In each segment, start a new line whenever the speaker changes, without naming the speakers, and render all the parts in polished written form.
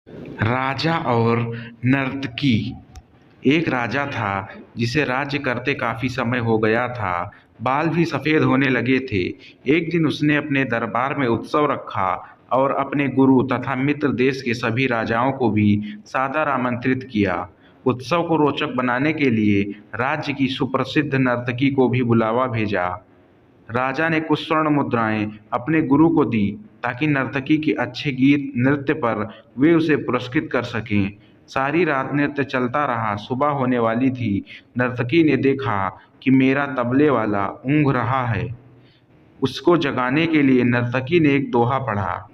राजा और नर्तकी। एक राजा था जिसे राज्य करते काफी समय हो गया था। बाल भी सफेद होने लगे थे। एक दिन उसने अपने दरबार में उत्सव रखा और अपने गुरु तथा मित्र देश के सभी राजाओं को भी सादर आमंत्रित किया। उत्सव को रोचक बनाने के लिए राज्य की सुप्रसिद्ध नर्तकी को भी बुलावा भेजा। राजा ने कुछ स्वर्ण मुद्राएं अपने गुरु को दी ताकि नर्तकी के अच्छे गीत नृत्य पर वे उसे पुरस्कृत कर सकें। सारी रात नृत्य चलता रहा। सुबह होने वाली थी। नर्तकी ने देखा कि मेरा तबले वाला ऊँघ रहा है। उसको जगाने के लिए नर्तकी ने एक दोहा पढ़ा।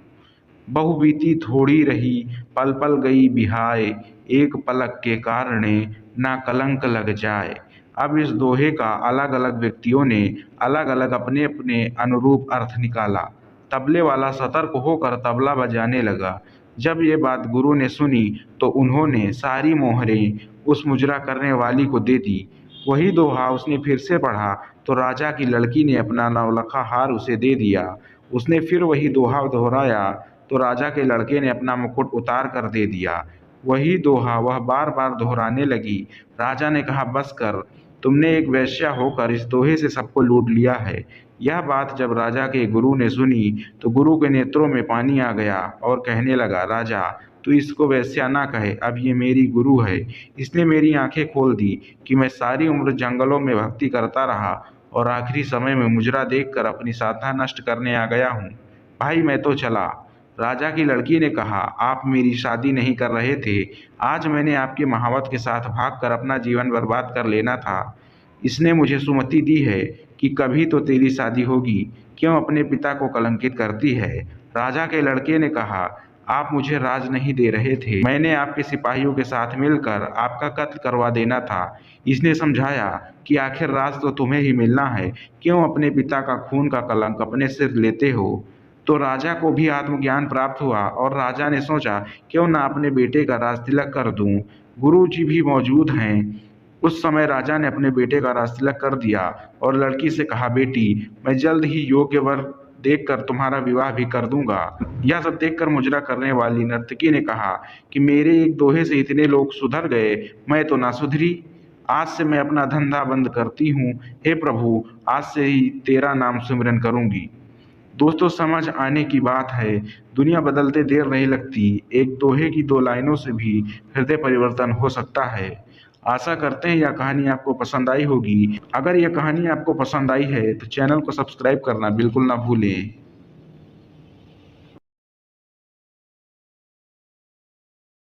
बहु बीती थोड़ी रही, पल पल गई बिहाय, एक पलक के कारणे ना कलंक लग जाए। अब इस दोहे का अलग अलग व्यक्तियों ने अलग अलग अपने अपने अनुरूप अर्थ निकाला। तबले वाला सतर्क होकर तबला बजाने लगा। जब ये बात गुरु ने सुनी तो उन्होंने सारी मोहरें उस मुजरा करने वाली को दे दी। वही दोहा उसने फिर से पढ़ा तो राजा की लड़की ने अपना नौलखा हार उसे दे दिया। उसने फिर वही दोहा दोहराया तो राजा के लड़के ने अपना मुकुट उतार कर दे दिया। वही दोहा वह बार बार दोहराने लगी। राजा ने कहा, बस कर, तुमने एक वेश्या होकर इस दोहे से सबको लूट लिया है। यह बात जब राजा के गुरु ने सुनी तो गुरु के नेत्रों में पानी आ गया और कहने लगा, राजा तू इसको वेश्या ना कहे, अब ये मेरी गुरु है। इसने मेरी आंखें खोल दी कि मैं सारी उम्र जंगलों में भक्ति करता रहा और आखिरी समय में मुजरा देखकर अपनी साधना नष्ट करने आ गया हूँ। भाई मैं तो चला। राजा की लड़की ने कहा, आप मेरी शादी नहीं कर रहे थे। आज मैंने आपके महावत के साथ भागकर अपना जीवन बर्बाद कर लेना था। इसने मुझे सुमति दी है कि कभी तो तेरी शादी होगी। क्यों अपने पिता को कलंकित करती है? राजा के लड़के ने कहा, आप मुझे राज नहीं दे रहे थे। मैंने आपके सिपाहियों के साथ मिलकर आपका कत्ल करवा देना था। इसने समझाया कि आखिर राज तो तुम्हें ही मिलना है। क्यों अपने पिता का खून का कलंक अपने सिर लेते हो? तो राजा को भी आत्मज्ञान प्राप्त हुआ और राजा ने सोचा, क्यों ना अपने बेटे का राज तिलक कर दूं। गुरु जी भी मौजूद हैं। उस समय राजा ने अपने बेटे का राज तिलक कर दिया और लड़की से कहा, बेटी मैं जल्द ही योग्य वर देखकर तुम्हारा विवाह भी कर दूंगा। यह सब देखकर मुजरा करने वाली नर्तकी ने कहा कि मेरे एक दोहे से इतने लोग सुधर गए, मैं तो ना सुधरी। आज से मैं अपना धंधा बंद करती हूँ। हे प्रभु, आज से ही तेरा नाम सिमरन करूंगी। दोस्तों, समझ आने की बात है। दुनिया बदलते देर नहीं लगती। एक दोहे की दो लाइनों से भी हृदय परिवर्तन हो सकता है। आशा करते हैं यह कहानी आपको पसंद आई होगी। अगर यह कहानी आपको पसंद आई है तो चैनल को सब्सक्राइब करना बिल्कुल ना भूलें।